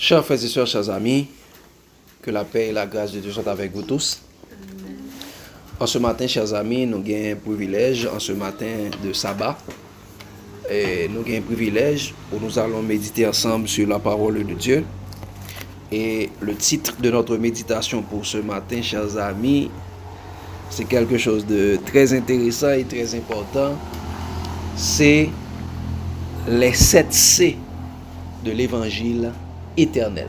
Chers frères et sœurs, chers amis, que la paix et la grâce de Dieu soient avec vous tous. En ce matin, chers amis, nous avons un privilège, en ce matin de sabbat, et nous avons un privilège où nous allons méditer ensemble sur la parole de Dieu. Et le titre de notre méditation pour ce matin, chers amis, c'est quelque chose de très intéressant et très important. C'est les 7 C de l'évangile éternel.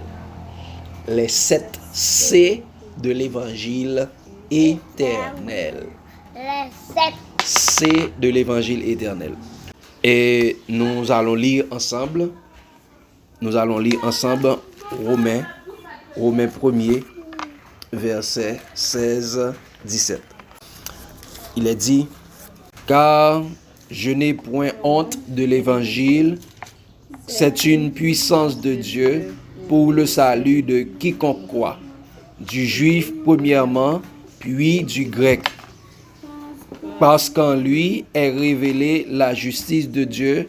Les 7 C de l'évangile éternel. Les 7 C de l'évangile éternel. Et nous allons lire ensemble Romains 1er, verset 16-17. Il est dit, car je n'ai point honte de l'évangile, c'est une puissance de Dieu pour le salut de quiconque croit, du juif premièrement, puis du grec. Parce qu'en lui est révélée la justice de Dieu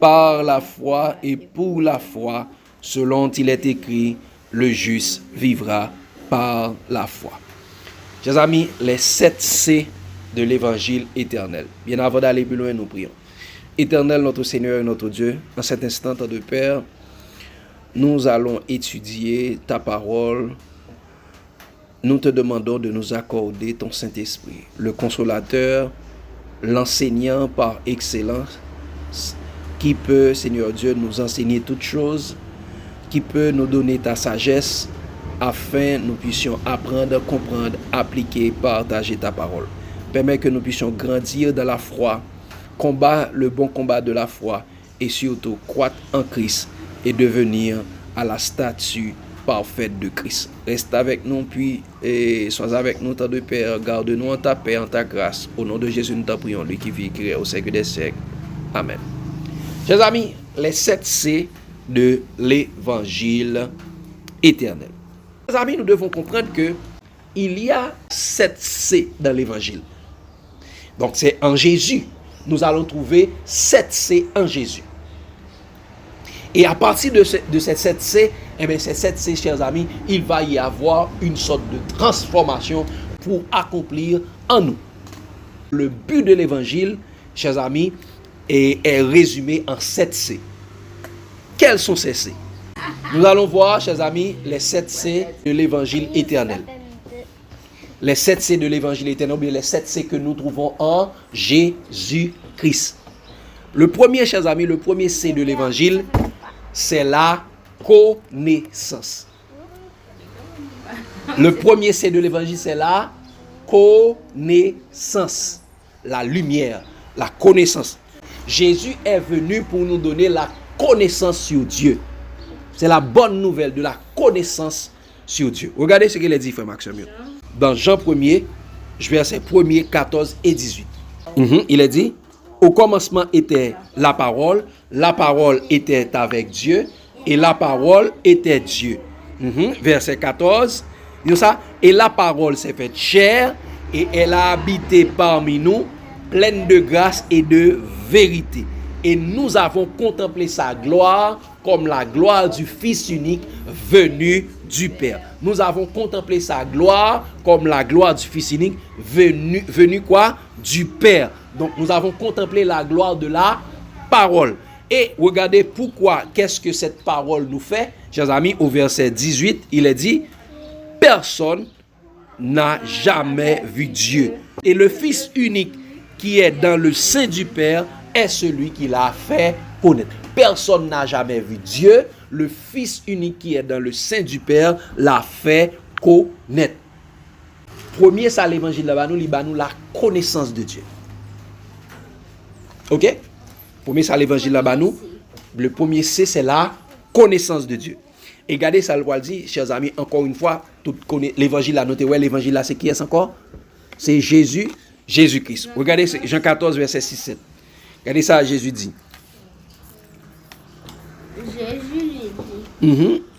par la foi et pour la foi, selon il est écrit, le juste vivra par la foi. Chers amis, les 7 C de l'évangile éternel. Bien avant d'aller plus loin, nous prions. Éternel, notre Seigneur et notre Dieu, en cet instant, de Père, nous allons étudier ta parole. Nous te demandons de nous accorder ton Saint-Esprit, le consolateur, l'enseignant par excellence, qui peut, Seigneur Dieu, nous enseigner toutes choses, qui peut nous donner ta sagesse, afin que nous puissions apprendre, comprendre, appliquer, partager ta parole. Permets que nous puissions grandir dans la foi, combattre le bon combat de la foi, et surtout croître en Christ et devenir à la stature parfaite de Christ. Reste avec nous, puis et sois avec nous, tant de Père. Garde-nous en ta paix, en ta grâce. Au nom de Jésus, nous t'en prions, lui qui vit et qui règne au siècle des siècles. Amen. Chers amis, les 7 C de l'évangile éternel. Chers amis, nous devons comprendre que il y a 7 C dans l'évangile. Donc c'est en Jésus. Nous allons trouver 7 C en Jésus. Et à partir de ces 7 C, ces 7 C, chers amis, il va y avoir une sorte de transformation pour accomplir en nous. Le but de l'évangile, chers amis, est résumé en 7 C. Quels sont ces C? Nous allons voir, chers amis, les 7 C de l'évangile éternel. Les 7 C de l'évangile éternel, ou les 7 C que nous trouvons en Jésus-Christ. Le premier, chers amis, le premier C de l'évangile, c'est la connaissance. Le premier C de l'évangile, c'est la connaissance. La lumière, la connaissance. Jésus est venu pour nous donner la connaissance sur Dieu. C'est la bonne nouvelle de la connaissance sur Dieu. Regardez ce qu'il a dit, frère Maxime. Dans Jean 1er, verset 1er, 14 et 18. Il a dit, au commencement était la parole était avec Dieu, et la parole était Dieu. Verset 14, dit ça, et la parole s'est faite chair, et elle a habité parmi nous, pleine de grâce et de vérité. Et nous avons contemplé sa gloire comme la gloire du Fils unique venu du Père. Nous avons contemplé sa gloire comme la gloire du Fils unique venu quoi? Du Père. Donc nous avons contemplé la gloire de la parole. Et regardez pourquoi, qu'est-ce que cette parole nous fait? Chers amis, au verset 18, il est dit, personne n'a jamais vu Dieu. Et le Fils unique qui est dans le sein du Père est celui qui l'a fait connaître. Personne n'a jamais vu Dieu. Le Fils unique qui est dans le sein du Père l'a fait connaître. Premier, ça l'évangile là-bas, nous la connaissance de Dieu. Ok? Premier, ça l'évangile là-bas, le premier C, c'est la connaissance de Dieu. Et regardez ça, le dit, chers amis, encore une fois, tout l'évangile là, notez, ouais, l'évangile là, c'est qui est encore? C'est Jésus-Christ. Regardez Jean 14, verset 6-7. Regardez ça, Jésus dit.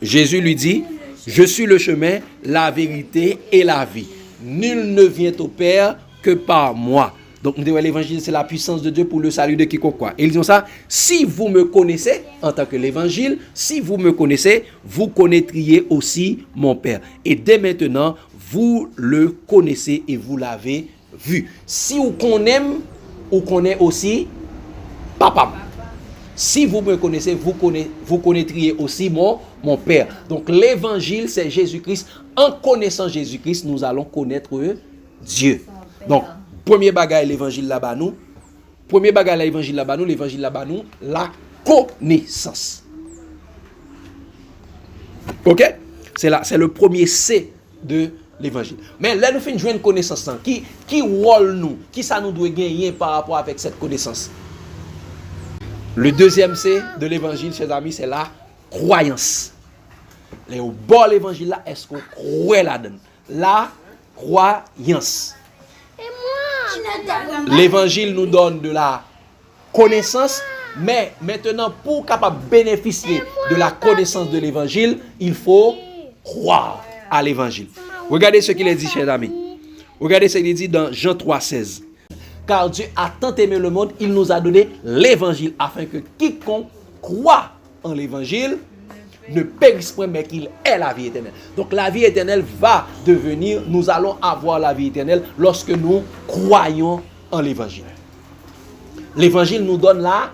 Jésus lui dit, je suis le chemin, la vérité et la vie. Nul ne vient au Père que par moi. Donc, nous disons l'évangile, c'est la puissance de Dieu pour le salut de quiconque croit. Et ils disent ça, si vous me connaissez, en tant que l'évangile, si vous me connaissez, vous connaîtriez aussi mon Père. Et dès maintenant, vous le connaissez et vous l'avez vu. Si vous connaissez aussi papa. Si vous me connaissez, vous connaîtriez aussi mon Père. Donc l'évangile, c'est Jésus-Christ. En connaissant Jésus-Christ, nous allons connaître Dieu. Donc, premier bagage, l'évangile là-bas nous. Premier bagage, l'évangile là-bas nous, la connaissance. Ok? C'est le premier C de l'évangile. Mais là, nous faisons jouer une connaissance. Qui rôle nous? Qui ça nous doit gagner par rapport avec cette connaissance? Le deuxième C de l'évangile, chers amis, c'est la croyance. Et au bord de l'évangile là, est-ce qu'on croit là-dedans? La croyance. L'évangile nous donne de la connaissance, mais maintenant, pour capable bénéficier de la connaissance de l'évangile, il faut croire à l'évangile. Regardez ce qu'il est dit, chers amis. Regardez ce qu'il est dit dans Jean 3,16. Car Dieu a tant aimé le monde, il nous a donné l'évangile, afin que quiconque croit en l'évangile ne périsse point, mais qu'il ait la vie éternelle. Donc la vie éternelle va devenir, nous allons avoir la vie éternelle lorsque nous croyons en l'évangile. L'évangile nous donne la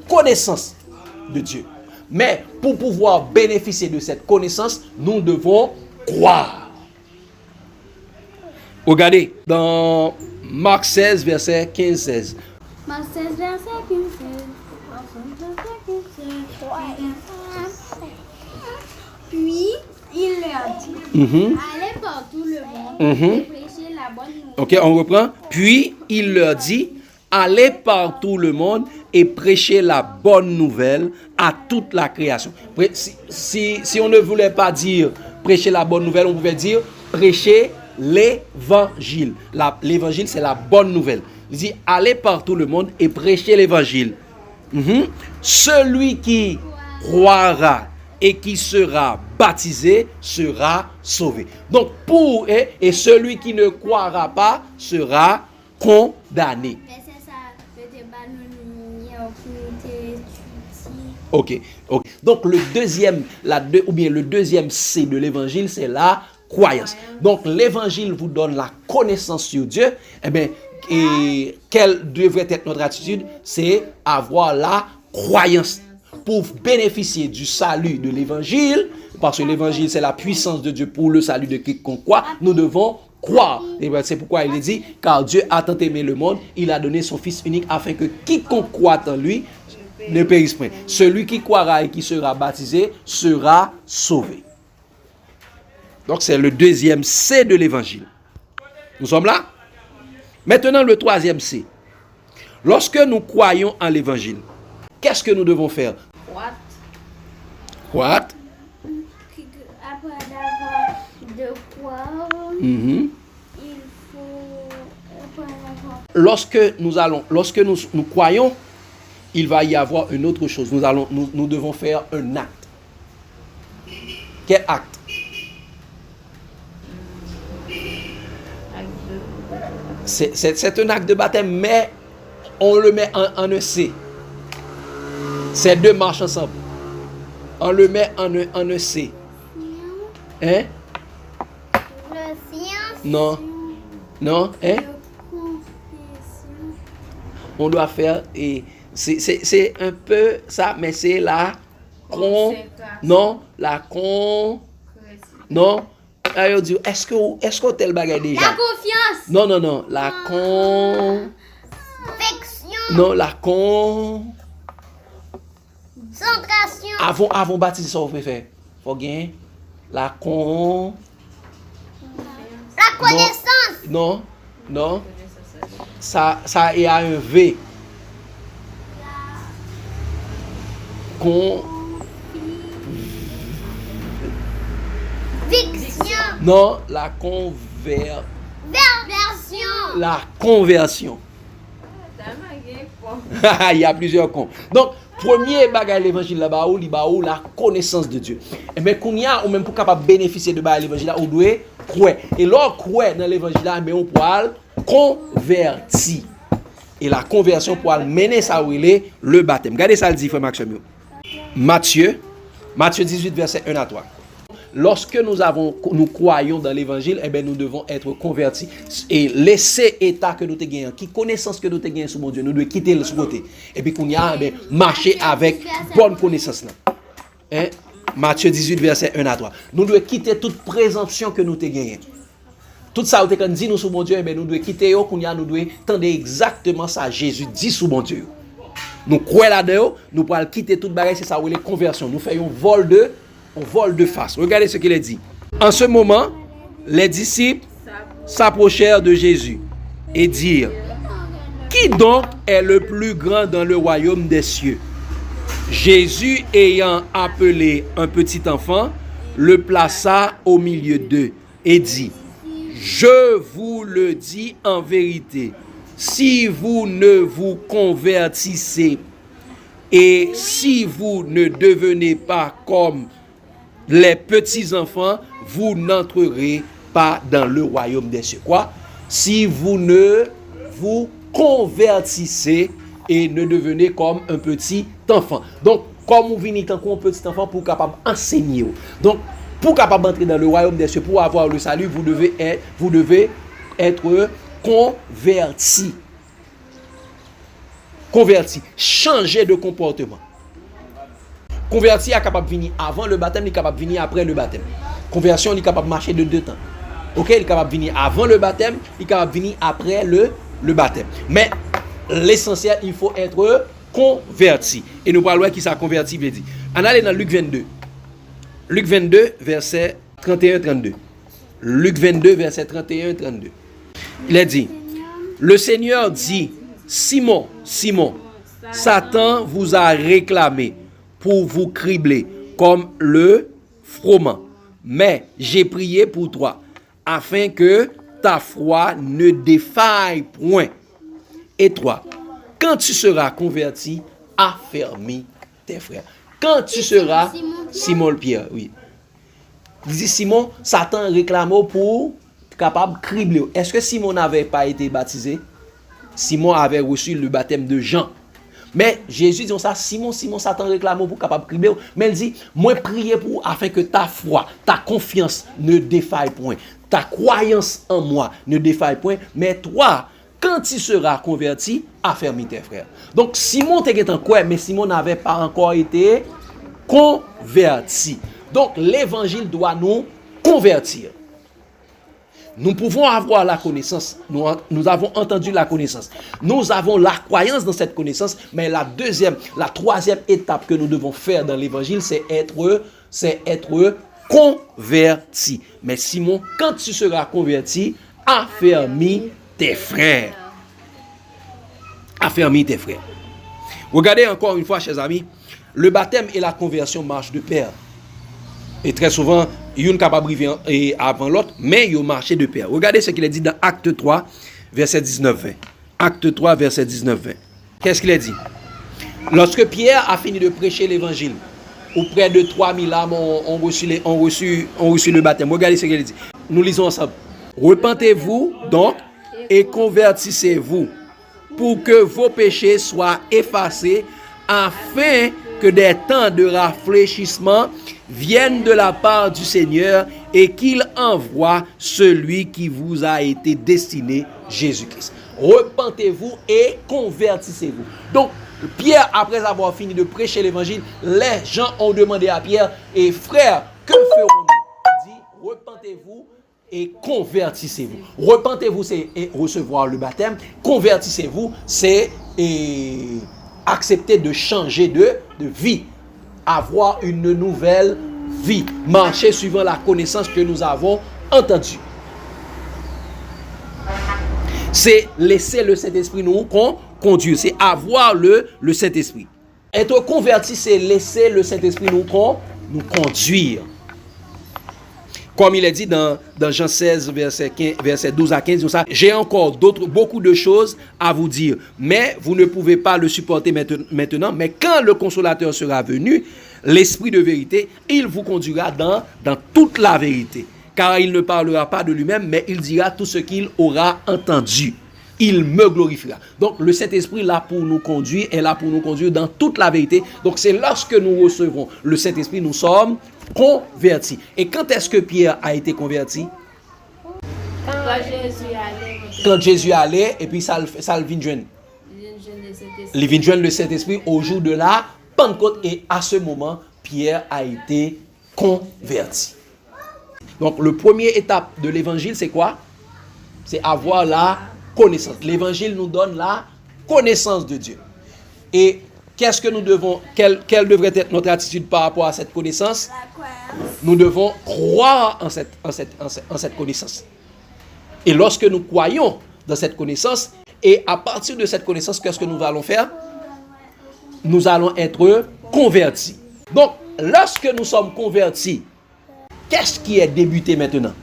connaissance de Dieu. Mais pour pouvoir bénéficier de cette connaissance, nous devons croire. Regardez, dans Marc 16, verset 15-16. Marc 16, verset 15-16. Puis, il leur dit, allez par tout le monde et prêchez la bonne nouvelle. Ok, on reprend. Puis, il leur dit, allez par tout le monde et prêchez la bonne nouvelle à toute la création. Si on ne voulait pas dire prêcher la bonne nouvelle, on pouvait dire prêcher l'évangile. L'évangile, c'est la bonne nouvelle. Il dit, allez par tout le monde et prêchez l'évangile. Celui qui croira et qui sera baptisé sera sauvé. Donc, et celui qui ne croira pas sera condamné. Mais c'est ça, le débat nous Ok. Donc, le deuxième C de l'évangile, c'est la croyance. Donc, l'évangile vous donne la connaissance sur Dieu. Eh bien, et quelle devrait être notre attitude? C'est avoir la croyance pour bénéficier du salut de l'évangile, parce que l'évangile c'est la puissance de Dieu pour le salut de quiconque croit. Nous devons croire. Et c'est pourquoi il est dit, car Dieu a tant aimé le monde, il a donné son Fils unique afin que quiconque croit en lui ne périsse point. Celui qui croira et qui sera baptisé sera sauvé. Donc c'est le deuxième C de l'évangile. Nous sommes là? Maintenant le troisième C. Lorsque nous croyons en l'évangile, qu'est-ce que nous devons faire? Croître. Après d'avoir de croire, il faut Lorsque nous croyons, il va y avoir une autre chose. Nous devons faire un acte. Quel acte? C'est un acte de baptême, mais on le met en un C. Ces deux marchent ensemble. On le met en un C. Hein? le science. Non. Non? Hein? On doit faire, et c'est un peu ça, mais c'est la non, non. Alors, dit, est-ce que tel bagage déjà? La confiance. Non, la non, la Concentration. Avant baptiser ça, vous pouvez faire. Faut gagner la La connaissance. Non. Ça y a un V. Fiction. Non, la conversion. Il y a plusieurs cons. Donc, premier bagage l'évangile là-bas, ou la connaissance de Dieu. Et bien, qu'on y a, ou même pour capable bénéficier de l'évangile là, on doit croire. Et là, croire dans l'évangile là, mais on peut convertir. et la conversion pour mener ça où il est le baptême. Regardez ça le dit, frère Maxime. Matthieu 18, verset 1 à 3. Lorsque nous croyons dans l'évangile, eh bien, nous devons être convertis et laisser état que nous te gagnons, qui connaissance que nous te gagnons sur mon Dieu, nous devons quitter le côté et puis qu'on y a marcher avec bonne connaissance là. Hein? Matthieu 18 verset 1 à 3. Nous devons quitter toute présomption que nous te gagnons. Tout ça où te dit nous sur mon Dieu, eh bien, nous devons quitter qu'on y a, nous devons tendre exactement ça Jésus dit sur mon Dieu. Nous croyons là-dedans, nous pouvons quitter toute barrière, c'est ça où les conversions. Nous faisons vol de face. Regardez ce qu'il a dit. En ce moment, les disciples s'approchèrent de Jésus et dirent: qui donc est le plus grand dans le royaume des cieux? Jésus, ayant appelé un petit enfant, le plaça au milieu d'eux et dit: je vous le dis en vérité, si vous ne vous convertissez et si vous ne devenez pas comme les petits-enfants, vous n'entrerez pas dans le royaume des cieux. Quoi? Si vous ne vous convertissez et ne devenez comme un petit enfant. Donc, comme vous venez tant qu'un petit enfant pour capable enseigner. Donc, pour capable entrer dans le royaume des cieux, pour avoir le salut, vous devez être converti. Converti. Changer de comportement. Converti est capable de venir avant le baptême, il est capable de venir après le baptême. Conversion, il est capable de marcher de deux temps. Ok, il est capable de venir avant le baptême, il est capable de venir après le baptême. Mais l'essentiel, il faut être converti. Et nous parlons qui ça converti veut dire. On allait dans Luc 22. Luc 22, verset 31-32. Luc 22, verset 31-32. Il a dit: le Seigneur dit: Simon, Simon, Satan vous a réclamé pour vous cribler comme le froment. Mais j'ai prié pour toi, afin que ta foi ne défaille point. Et toi, quand tu seras converti, affermis tes frères. Quand tu seras Simon Pierre, oui. Il dit Simon, Satan réclame pour capable cribler. Est-ce que Simon n'avait pas été baptisé? Simon avait reçu le baptême de Jean. Mais Jésus dit ça, Simon, Satan réclame pour capable cribler. Mais il dit, moi prier pour afin que ta foi, ta confiance ne défaille point. Ta croyance en moi ne défaille point. Mais toi, quand tu seras converti, affermis tes frères. Donc Simon était en quoi, mais Simon n'avait pas encore été converti. Donc l'évangile doit nous convertir. Nous pouvons avoir la connaissance, nous avons entendu la connaissance, nous avons la croyance dans cette connaissance, mais la troisième étape que nous devons faire dans l'évangile, c'est être converti. Mais Simon, quand tu seras converti, affermis tes frères. Affermis tes frères. Regardez encore une fois, chers amis, le baptême et la conversion marchent de pair. Et très souvent, il y a une capable d'arriver avant l'autre, mais il y a marché de pair. Regardez ce qu'il a dit dans Acte 3, verset 19-20. Acte 3, verset 19-20. Qu'est-ce qu'il a dit? Lorsque Pierre a fini de prêcher l'évangile, où près de 3000 âmes ont reçu le baptême. Regardez ce qu'il a dit. Nous lisons ensemble. Repentez-vous donc et convertissez-vous pour que vos péchés soient effacés, afin que des temps de rafraîchissement viennent de la part du Seigneur et qu'il envoie celui qui vous a été destiné, Jésus-Christ. Repentez-vous et convertissez-vous. Donc, Pierre, après avoir fini de prêcher l'évangile, les gens ont demandé à Pierre: et frère, que ferons-nous? Il dit: repentez-vous et convertissez-vous. Repentez-vous, c'est recevoir le baptême. Convertissez-vous, c'est accepter de changer de vie. Avoir une nouvelle vie. Marcher suivant la connaissance que nous avons entendue. C'est laisser le Saint-Esprit nous conduire. C'est avoir le Saint-Esprit. Être converti, c'est laisser le Saint-Esprit nous conduire. Comme il est dit dans Jean 16, verset 12 à 15, j'ai encore beaucoup de choses à vous dire, mais vous ne pouvez pas le supporter maintenant. Mais quand le consolateur sera venu, l'Esprit de vérité, il vous conduira dans toute la vérité. Car il ne parlera pas de lui-même, mais il dira tout ce qu'il aura entendu. il me glorifiera. Donc le Saint-Esprit là pour nous conduire, est là pour nous conduire dans toute la vérité. Donc c'est lorsque nous recevons le Saint-Esprit, nous sommes convertis. Et quand est-ce que Pierre a été converti? Quand Jésus allait, et puis ça le vient joindre. Il vient joindre le Saint-Esprit au jour de la Pentecôte, et à ce moment, Pierre a été converti. Donc, le première étape de l'évangile, c'est quoi? C'est avoir la connaissance. L'évangile nous donne la connaissance de Dieu. Et qu'est-ce que nous devons, quelle devrait être notre attitude par rapport à cette connaissance? Nous devons croire en cette connaissance. Et lorsque nous croyons dans cette connaissance, et à partir de cette connaissance, qu'est-ce que nous allons faire? Nous allons être convertis. Donc, lorsque nous sommes convertis, qu'est-ce qui est débuté maintenant?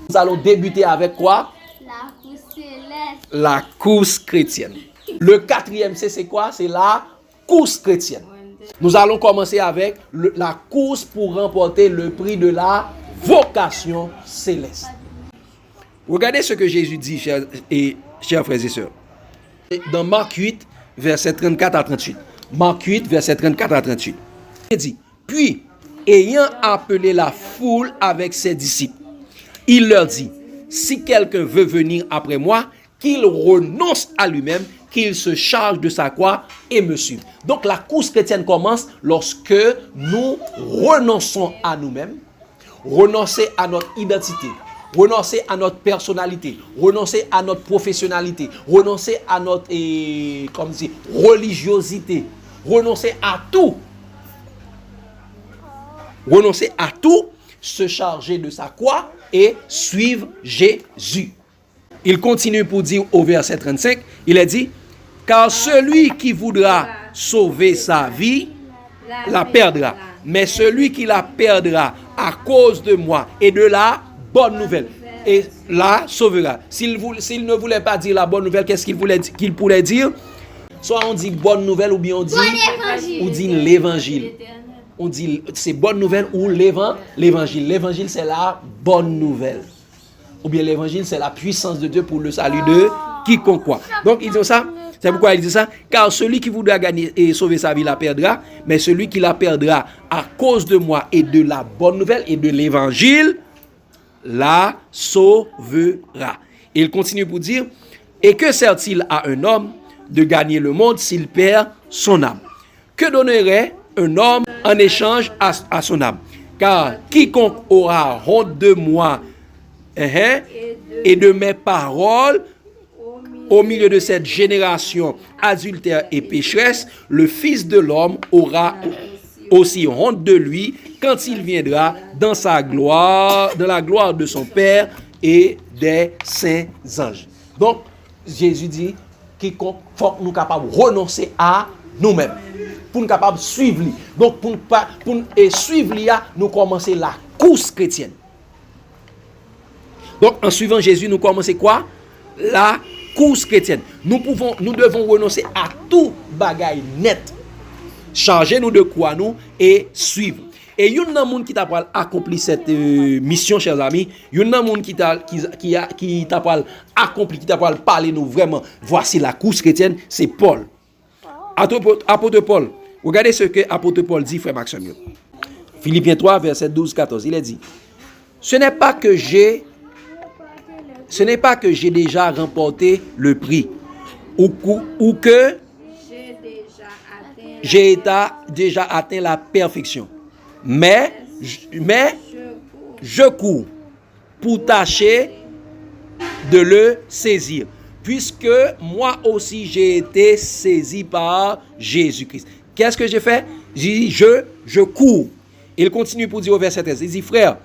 Nous allons débuter avec quoi? La course céleste. La course chrétienne. Le 4e C, c'est quoi? C'est la course chrétienne. Nous allons commencer avec la course pour remporter le prix de la vocation céleste. Regardez ce que Jésus dit, chers frères et sœurs. Dans Marc 8, verset 34 à 38. Marc 8, verset 34 à 38. Il dit, puis, ayant appelé la foule avec ses disciples, il leur dit, si quelqu'un veut venir après moi, qu'il renonce à lui-même, qu'il se charge de sa croix et me suive. Donc la course chrétienne commence lorsque nous renonçons à nous-mêmes, renoncer à notre identité, renoncer à notre personnalité, renoncer à notre professionnalité, renoncer à notre religiosité, renoncer à tout. Renoncer à tout, se charger de sa croix et suivre Jésus. Il continue pour dire au verset 35, il a dit, car celui qui voudra sauver sa vie, la perdra. Mais celui qui la perdra à cause de moi et de la bonne nouvelle, et la sauvera. S'il ne voulait pas dire la bonne nouvelle, qu'est-ce qu'il pourrait dire? Soit on dit bonne nouvelle ou bien on dit l'évangile. On dit c'est bonne nouvelle ou l'évangile. L'évangile c'est la bonne nouvelle. Ou bien l'évangile c'est la puissance de Dieu pour le salut de quiconque croit. Donc il dit ça. C'est pourquoi il dit ça. Car celui qui voudra gagner et sauver sa vie la perdra. Mais celui qui la perdra à cause de moi et de la bonne nouvelle et de l'évangile la sauvera. Et il continue pour dire, et que sert-il à un homme de gagner le monde s'il perd son âme? Que donnerait un homme en échange à son âme? Car quiconque aura honte de moi et de mes paroles au milieu de cette génération adultère et pécheresse, le Fils de l'homme aura aussi honte de lui quand il viendra dans sa gloire, dans la gloire de son Père et des saints anges. Donc, Jésus dit quiconque faut que nous capables de renoncer à nous-mêmes pour nous capables de suivre lui. Donc, pour suivre lui, nous commencer la course chrétienne. Donc, en suivant Jésus, nous commençons quoi? La course chrétienne. Nous devons renoncer à tout bagaille net. Chargez-nous de quoi nous et suivre. Et il y a un monde qui t'a accompli cette mission, chers amis. Il y a un monde qui t'a accompli, qui t'a parlé nous vraiment. Voici la course chrétienne, c'est Paul. Apôtre Paul. Regardez ce que apôtre Paul dit, frère Maxime. Philippiens 3, verset 12-14. Il a dit, ce n'est pas que j'ai déjà remporté le prix ou que j'ai déjà atteint la perfection. Mais je cours pour tâcher de le saisir, puisque moi aussi j'ai été saisi par Jésus-Christ. Qu'est-ce que j'ai fait? J'ai dit, je cours. Il continue pour dire au verset 13, il dit, frère,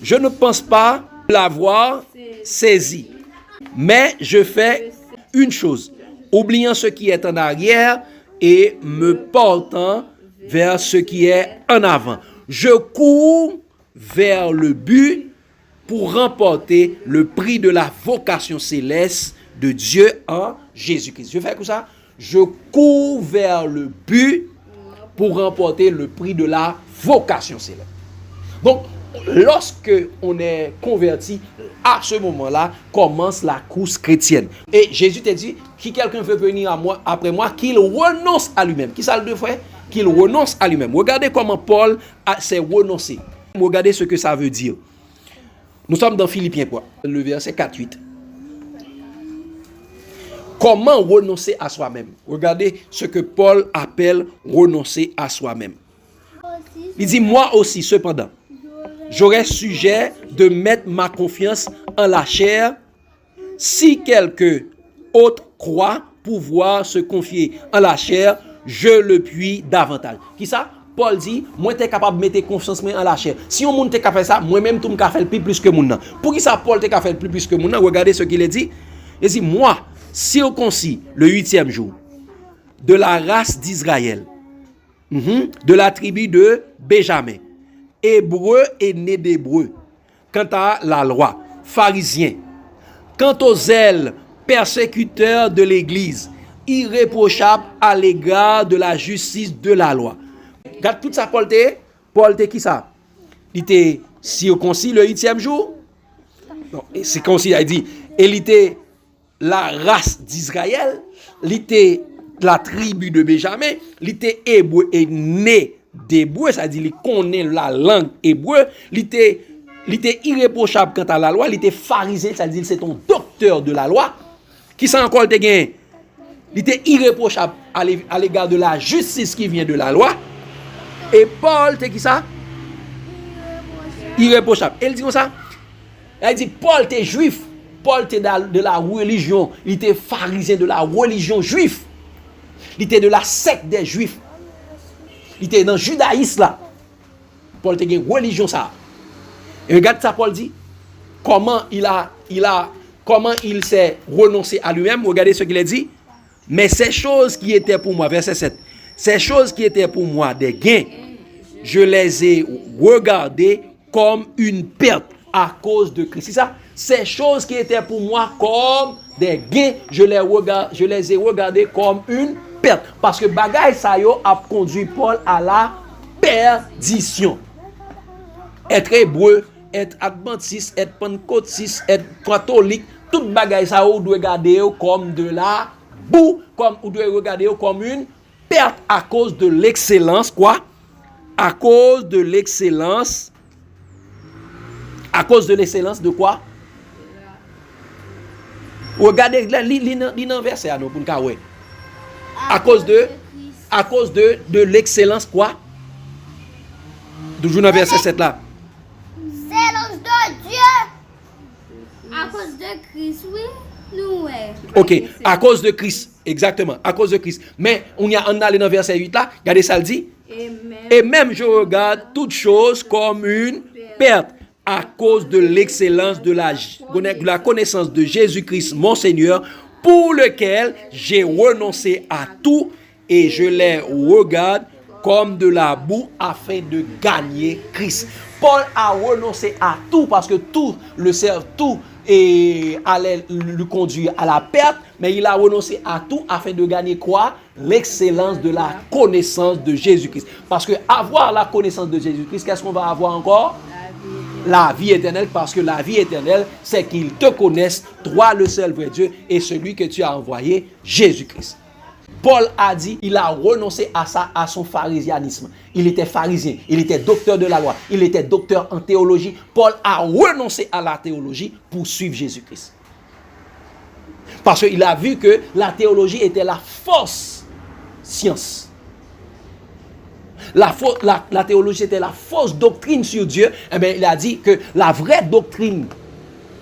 je ne pense pas l'avoir saisi, mais je fais une chose, oubliant ce qui est en arrière et me portant vers ce qui est en avant. Je cours vers le but pour remporter le prix de la vocation céleste de Dieu en Jésus-Christ. Je fais comme ça. Je cours vers le but pour remporter le prix de la vocation céleste. Donc, lorsque on est converti, à ce moment-là, commence la course chrétienne. Et Jésus t'a dit, si quelqu'un veut venir à moi, après moi, qu'il renonce à lui-même. Qui ça le fait? Qu'il renonce à lui-même. Regardez comment Paul s'est renoncé. Regardez ce que ça veut dire. Nous sommes dans Philippiens, le verset 4-8. Comment renoncer à soi-même? Regardez ce que Paul appelle renoncer à soi-même. Il dit, moi aussi, cependant, j'aurais sujet de mettre ma confiance en la chair si quelqu'un autre croit pouvoir se confier en la chair, je le puis davantage. Qui ça? Paul dit, moi t'es capable de mettre confiance en la chair. Si on monde t'es capable de faire ça, moi-même tout me capable de faire plus que mon. Pour qui ça Paul t'es capable de faire plus que mon? Regardez ce qu'il a dit. Il dit, moi, circoncis le 8e jour, de la race d'Israël, de la tribu de Benjamin, hébreu et né d'hébreu, quant à la loi, pharisien, quant aux zèles, persécuteurs de l'Église, irréprochable à l'égard de la justice de la loi. Regarde tout ça, Paul t'es qui ça? Il était circoncis le 8e jour. Non, c'est comme si il a dit, il était la race d'Israël, il était la tribu de Benjamin, il était hébreu et né d'hébreu, c'est-à-dire il connaît la langue hébreu, il était irréprochable quant à la loi, il était pharisien, c'est-à-dire c'est un docteur de la loi. Qui ça encore te gagne? Il était irréprochable à l'égard de la justice qui vient de la loi. Et Paul, t'es qui ça? Irréprochable. Et il dit comme ça? Il dit, Paul, t'es juif. Paul, t'es de la religion. Il était pharisien de la religion juive. Il était de la secte des juifs. Il était dans le judaïsme là. Paul, t'es une religion ça. Et regarde ça, Paul dit. Comment il s'est renoncé à lui-même. Regardez ce qu'il a dit. Mais ces choses qui étaient pour moi, verset 7, ces choses qui étaient pour moi des gains, je les ai regardées comme une perte à cause de Christ. C'est ça? Ces choses qui étaient pour moi comme des gains, je les ai regardées comme une perte. Parce que bagaille ça yo a conduit Paul à la perdition. Être hébreu, être adventiste, être pentecôtiste, être catholique, toute bagaille ça yo doit regarder comme de la boue, comme ou doit regarder comme une perte à cause de l'excellence, quoi? À cause de l'excellence. À cause de l'excellence de quoi? Regardez, l'in verset à nous pour le ouais. À cause de l'excellence, quoi? Toujours dans verset 7 là. L'excellence de Dieu. À cause de Christ, oui. Nous, ouais. Ok, à cause de Christ, exactement, à cause de Christ. Mais on y a un allé dans verset 8 là, regardez ça le dit. Et même je regarde toutes choses comme une perte à cause de l'excellence de la connaissance de Jésus-Christ, mon Seigneur, pour lequel j'ai renoncé à tout et je les regarde comme de la boue afin de gagner Christ. Paul a renoncé à tout parce que tout le sert, tout et allait le conduire à la perte, mais il a renoncé à tout afin de gagner quoi? L'excellence de la connaissance de Jésus-Christ. Parce que avoir la connaissance de Jésus-Christ, qu'est-ce qu'on va avoir encore? La vie éternelle, parce que la vie éternelle, c'est qu'ils te connaissent, toi le seul vrai Dieu, et celui que tu as envoyé, Jésus-Christ. Paul a dit, il a renoncé à ça, à son pharisianisme. Il était pharisien, il était docteur de la loi, il était docteur en théologie. Paul a renoncé à la théologie pour suivre Jésus-Christ. Parce qu'il a vu que la théologie était la fausse science. La théologie était la fausse doctrine sur Dieu. Eh bien, il a dit que la vraie doctrine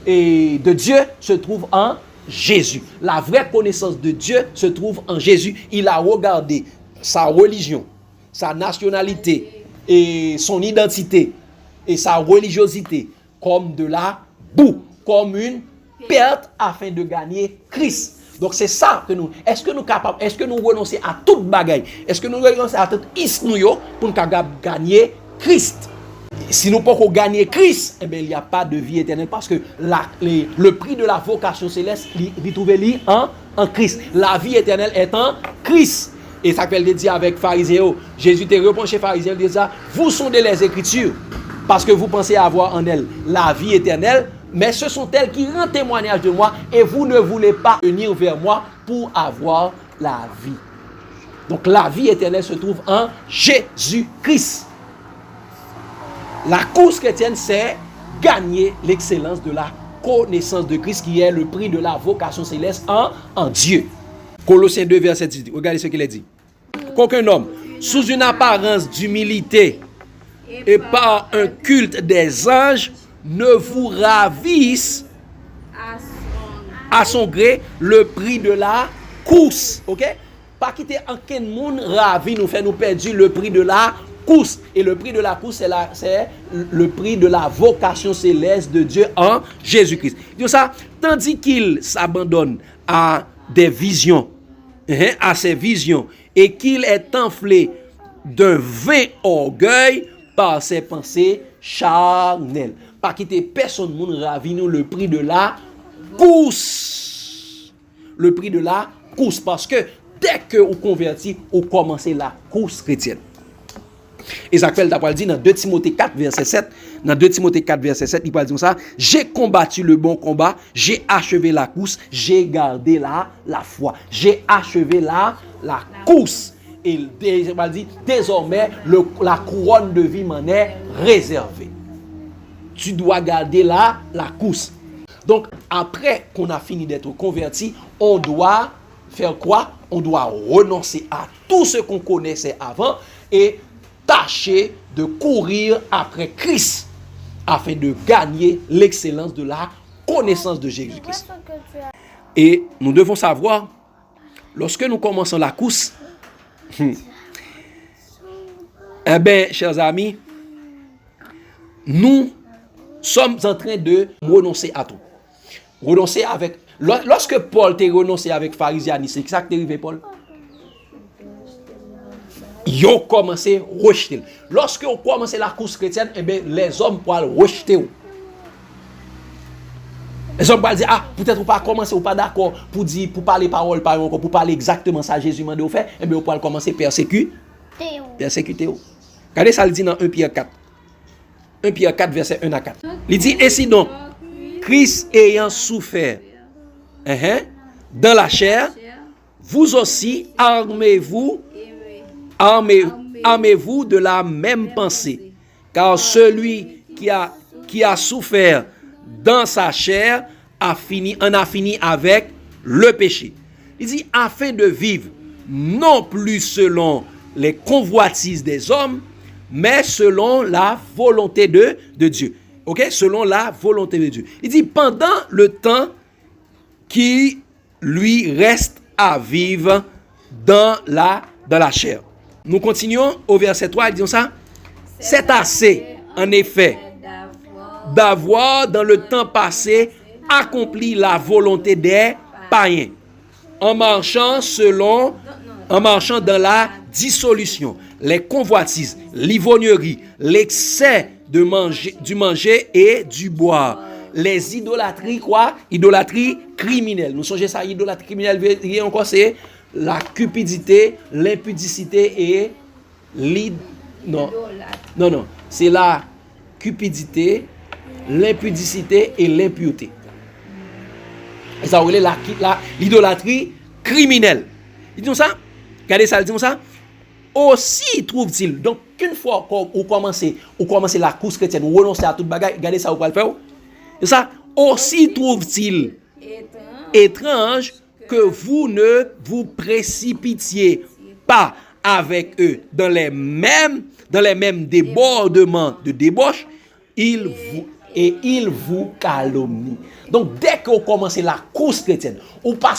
de Dieu se trouve en Jésus. La vraie connaissance de Dieu se trouve en Jésus. Il a regardé sa religion, sa nationalité et son identité et sa religiosité comme de la boue, comme une perte afin de gagner Christ. Donc c'est ça que nous. Est-ce que nous capables, est-ce que nous renonçons à toute bagaille? Est-ce que nous renonçons à tout isnouyo pour nous gagner Christ? Si nous ne pouvons pas gagner Christ, eh bien, il n'y a pas de vie éternelle parce que le prix de la vocation céleste, il trouve en Christ. La vie éternelle est en Christ. Et ça qu'elle dit avec pharisiens, Jésus te reproché pharisiens, il dit ça, vous sondez les Écritures parce que vous pensez avoir en elles la vie éternelle, mais ce sont elles qui rendent témoignage de moi et vous ne voulez pas venir vers moi pour avoir la vie. Donc la vie éternelle se trouve en Jésus-Christ. La course chrétienne, c'est gagner l'excellence de la connaissance de Christ qui est le prix de la vocation céleste en Dieu. Colossiens 2, verset 10. Regardez ce qu'il a dit. Qu'aucun homme, sous une apparence d'humilité et par un culte des anges, ne vous ravisse à son gré le prix de la course. Ok? Pas quitter aucun monde ravi nous fait nous perdre le prix de la course. Et le prix de la course, c'est le prix de la vocation céleste de Dieu en Jésus-Christ. Donc ça, tandis qu'il s'abandonne à des visions, à ses visions, et qu'il est enflé d'un vain orgueil par ses pensées charnelles. Pas quitter personne monde ravi nous le prix de la course. Le prix de la course, parce que dès que vous convertis, vous commencez la course chrétienne. Esakiel t'a dit dans 2 Timothée 4 verset 7, dans 2 Timothée 4 verset 7, il parle dire ça, j'ai combattu le bon combat, j'ai achevé la course, j'ai gardé la foi, j'ai achevé la course. Et il va dire désormais la couronne de vie m'en est réservée. Tu dois garder la course. Donc après qu'on a fini d'être converti, on doit faire quoi? On doit renoncer à tout ce qu'on connaissait avant et tâcher de courir après Christ afin de gagner l'excellence de la connaissance de Jésus-Christ. Et nous devons savoir, lorsque nous commençons la course, eh bien, chers amis, nous sommes en train de renoncer à tout. Renoncer avec... Lorsque Paul t'a renoncé avec pharisianisme, c'est ça qui est arrivé, Paul? Ils ont commencé à rejeter. Lorsque on commence la course chrétienne, eh bien, les hommes pourront rejeter. Les hommes pourront dire, ah, peut-être ou pas commencer ou pas d'accord pour dire, pour parler parole par encore, pour parler exactement ça Jésus m'a dit au fait, eh bien, on pourra commencer à persécuter. Regardez ça, il dit dans 1 Pierre 4. 1 Pierre 4, verset 1 à 4. Il dit, ainsi donc, Christ ayant souffert dans la chair, vous aussi armez-vous de la même pensée. Car celui qui a souffert dans sa chair en a fini avec le péché. Il dit, afin de vivre non plus selon les convoitises des hommes, mais selon la volonté de Dieu. Ok? Selon la volonté de Dieu. Il dit, pendant le temps qui lui reste à vivre dans la chair. Nous continuons au verset 3, disons ça. C'est assez, en effet, d'avoir dans le temps passé accompli la volonté des païens, en marchant dans la dissolution, les convoitises, l'ivrognerie, l'excès du manger et du boire, les idolâtries, quoi? Idolâtries criminelles. Nous songez ça, idolâtrie criminelle, encore c'est la cupidité, l'impudicité et non, c'est la cupidité, l'impudicité et l'impureté. Et ça relève l'idolâtrie criminelle. Ils disent ça, regardez ça, ils disent ça. Aussi trouve-t-il, donc qu'une fois qu'on commence la course chrétienne, on renonce à toute bagaille, regardez ça, vous pouvez le faire. Et ça, aussi trouve-t-il étrange que vous ne vous précipitiez pas avec eux dans les mêmes débordements de débauche, ils vous calomnient. Donc dès que vous commencez la course chrétienne, ou pas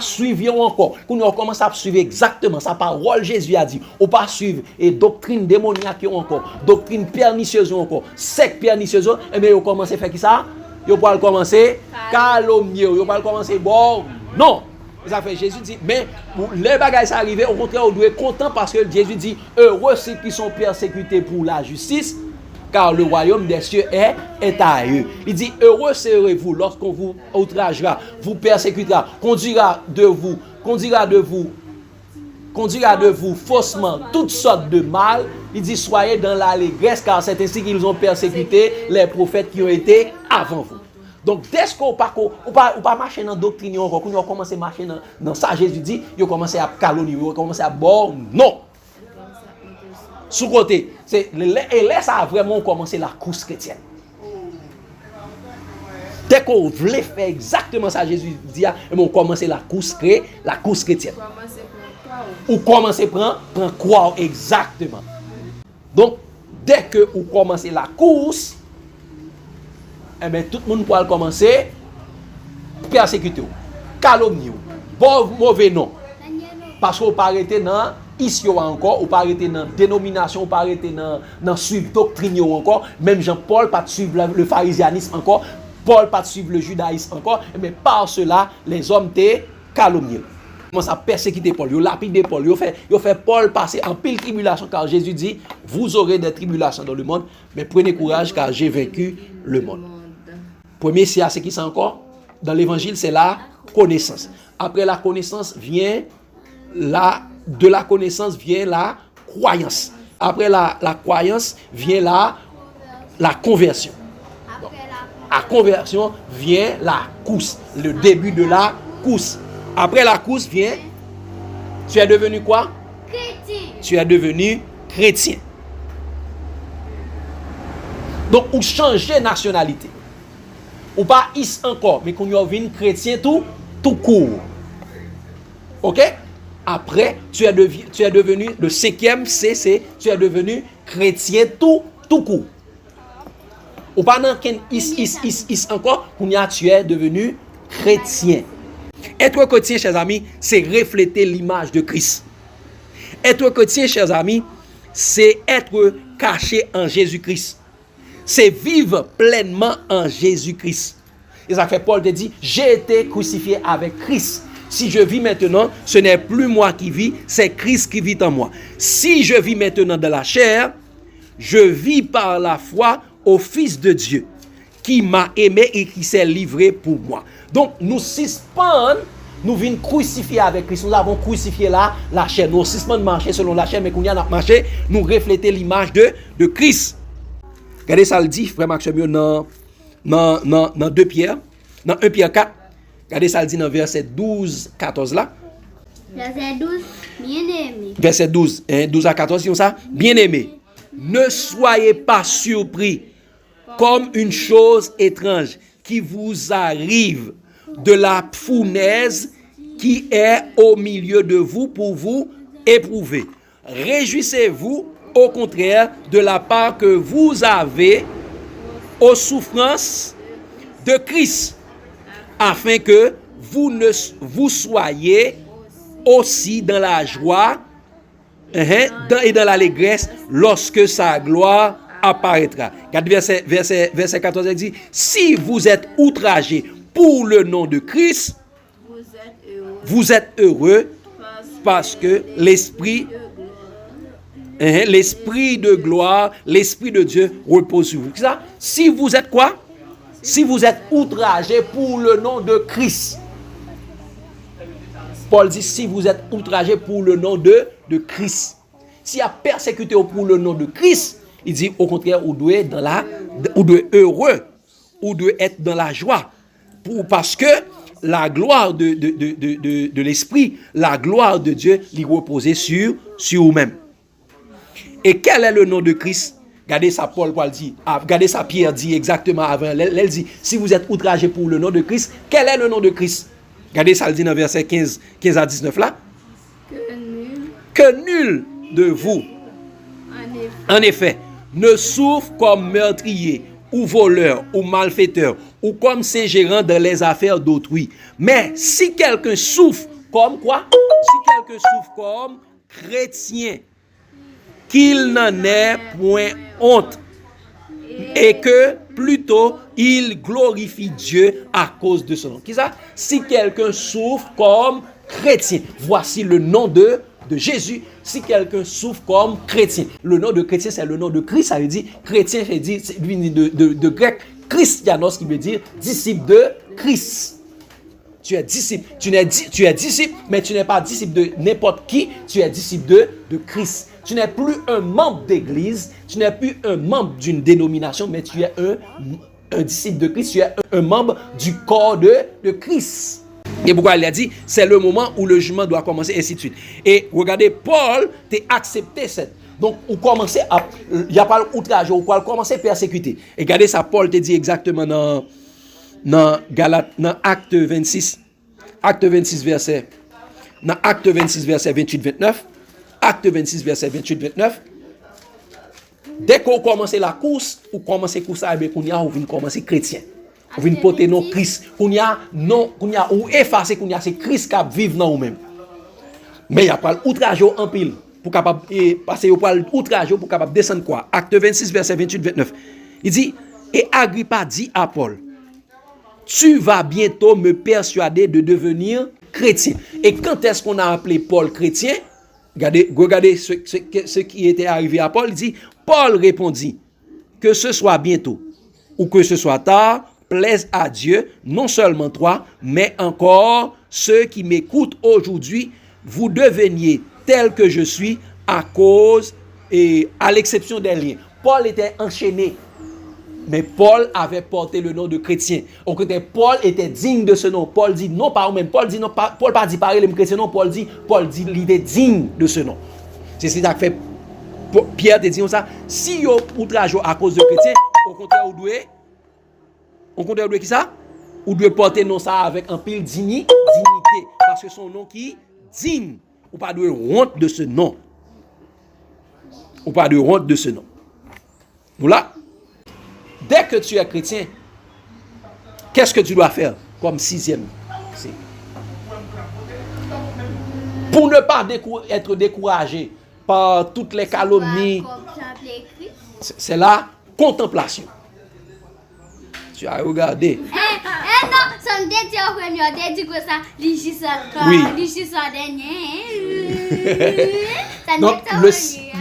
suivre encore, quand on commence à suivre exactement sa parole, Jésus a dit, ou pas suivre et doctrine démoniaque encore, doctrine pernicieuse encore, secte pernicieuse, et bien vous commencez à faire qui ça? Vous pouvez commencer calomnier, vous pouvez commencer bon, non. Ça fait Jésus dit, mais les bagages sont arrivés, au contraire, on doit être content parce que Jésus dit, heureux ceux qui sont persécutés pour la justice, car le royaume des cieux est à eux. Il dit, heureux serez-vous lorsqu'on vous outragera, vous persécutera, conduira de vous conduira de vous faussement toutes sortes de mal. Il dit, soyez dans l'allégresse, car c'est ainsi qu'ils ont persécuté les prophètes qui ont été avant vous. Donc, dès qu'on pas marcher dans la doctrine, on commence à marcher dans ça, Jésus dit, on commence à calomnier, on commence à boire. Non! Sous côté, et là, ça a vraiment commencé la course chrétienne. Dès qu'on voulait faire exactement ça, Jésus dit, on commence la course chrétienne. Ou commencer à prendre quoi exactement. Donc, dès que vous commencez la course, eh bien, tout le monde pourra commencer à persécuter, calomnier, mauvais nom. Parce qu'on pas arrêter dans ici encore, ou pas arrêter dans dénomination, ou pas arrêter dans suivre doctrine encore. Même Jean-Paul pas suivre le pharisianisme encore, Paul pas suivre le judaïsme encore. Mais par cela, les hommes étaient calomniés. Commence à persécuter Paul, ils lapidé Paul, ils fait Paul passer en pile tribulation, car Jésus dit, vous aurez des tribulations dans le monde, mais prenez courage car j'ai vaincu le monde. Premier c'est qui c'est encore dans l'évangile, c'est la connaissance. Après la connaissance vient de la connaissance vient la croyance. Après la croyance vient la conversion. Donc, la conversion vient la course, le début de la course. Après la course vient, tu es devenu quoi? Chrétien. Tu es devenu chrétien. Donc, ou changer nationalité. Ou pas is encore, mais qu'on y a vu chrétien tout court. Ok? Après, tu es devenu, le 5e c'est tu es devenu chrétien tout court. Ou pas dans qu'un is encore, tu es devenu chrétien. Être chrétien, chers amis, c'est refléter l'image de Christ. Être chrétien, chers amis, c'est être caché en Jésus-Christ. C'est vivre pleinement en Jésus-Christ. Et ça fait Paul te dit, j'ai été crucifié avec Christ. Si je vis maintenant, ce n'est plus moi qui vis, c'est Christ qui vit en moi. Si je vis maintenant dans la chair, je vis par la foi au Fils de Dieu, qui m'a aimé et qui s'est livré pour moi. Donc, nous suspendons, nous venons crucifier avec Christ. Nous avons crucifié la chair. Nous suspendons marcher selon la chair, mais quand nous avons marché, nous reflétons l'image de Christ. Regardez ça le dit, frère Maxime, dans 2 Pierre, dans 1 Pierre 4. Regardez ça le dit dans verset 12, 14 là. Verset 12, bien-aimé. Verset 12, 12 à 14, c'est ça. Bien-aimé, ne soyez pas surpris comme une chose étrange qui vous arrive de la fournaise qui est au milieu de vous pour vous éprouver. Réjouissez-vous au contraire de la part que vous avez aux souffrances de Christ, afin que vous soyez aussi dans la joie et dans l'allégresse lorsque sa gloire apparaîtra. Verset 14 dit, si vous êtes outragés pour le nom de Christ, vous êtes heureux parce que l'esprit de gloire, l'esprit de Dieu repose sur vous. Ça, si vous êtes quoi? Si vous êtes outragés pour le nom de Christ. Paul dit, si vous êtes outragés pour le nom de Christ. S'il y a persécuté pour le nom de Christ, il dit au contraire, vous devez être heureux, vous devez être dans la joie. Parce que la gloire de l'esprit, la gloire de Dieu, lui reposer sur vous-même. Et quel est le nom de Christ? Regardez ça, Paul dit, regardez ça, Pierre dit exactement avant. Elle dit, si vous êtes outragés pour le nom de Christ, quel est le nom de Christ? Regardez ça, elle dit dans verset 15 à 19 là. Que nul de vous, en effet, ne souffre comme meurtrier, ou voleur, ou malfaiteur, ou comme s'ingérant dans les affaires d'autrui. Mais si quelqu'un souffre comme quoi? Si quelqu'un souffre comme chrétien, qu'il n'en ait point honte, et que plutôt il glorifie Dieu à cause de son nom. Qui ça? Si quelqu'un souffre comme chrétien, voici le nom de Jésus. Si quelqu'un souffre comme chrétien, le nom de chrétien c'est le nom de Christ. Ça veut dire chrétien, c'est de grec Christianos, qui veut dire disciple de Christ. Tu es disciple. Tu es disciple, mais tu n'es pas disciple de n'importe qui. Tu es disciple de Christ. Tu n'es plus un membre d'église. Tu n'es plus un membre d'une dénomination, mais tu es un disciple de Christ. Tu es un membre du corps de Christ. Et pourquoi il a dit, c'est le moment où le jugement doit commencer, et ainsi de suite. Et regardez, Paul t'a accepté cette. Donc, il n'y a pas l'outrage, ou quoi, commencer à persécuter. Et regardez ça, Paul te dit exactement dans Acte 26. Acte 26, verset 28-29. Acte 26, verset 28-29. Dès qu'on commence la course, ou commence la course, on vient commencer chrétien. On vient porter non Christ. On y a ou effacer qu'on y a c'est Christ qui vivent dans nous-mêmes. Mais il y a pas l'outrage en pile pour capable passer au pas l'outrage pour capable descendre quoi. Acte 26 verset 28-29. Il dit et Agrippa dit à Paul, tu vas bientôt me persuader de devenir chrétien. Et quand est-ce qu'on a appelé Paul chrétien? Regardez ce qui était arrivé à Paul. Il dit, Paul répondit, que ce soit bientôt ou que ce soit tard, plaise à Dieu, non seulement toi, mais encore ceux qui m'écoutent aujourd'hui, vous deveniez tel que je suis à cause et à l'exception des liens. Paul était enchaîné, mais Paul avait porté le nom de chrétien. Au côté, Paul était digne de ce nom. Paul dit non pas même. Paul dit non pas. Paul pas dit pareil les chrétiens non. Paul dit il était digne de ce nom. C'est ce qui a fait Pierre te dit ça. Si yo outrage à cause de chrétien, au contraire on doit qui ça? Ou doit porter non ça avec un pile dignité parce que son nom qui digne. Ou pas de honte de ce nom. Ou pas de honte de ce nom. Voilà. Dès que tu es chrétien, qu'est-ce que tu dois faire comme sixième? Pour ne pas être découragé par toutes les calomnies, c'est la contemplation. Tu as regardé. Non, ça me dit que dit que ça, donc,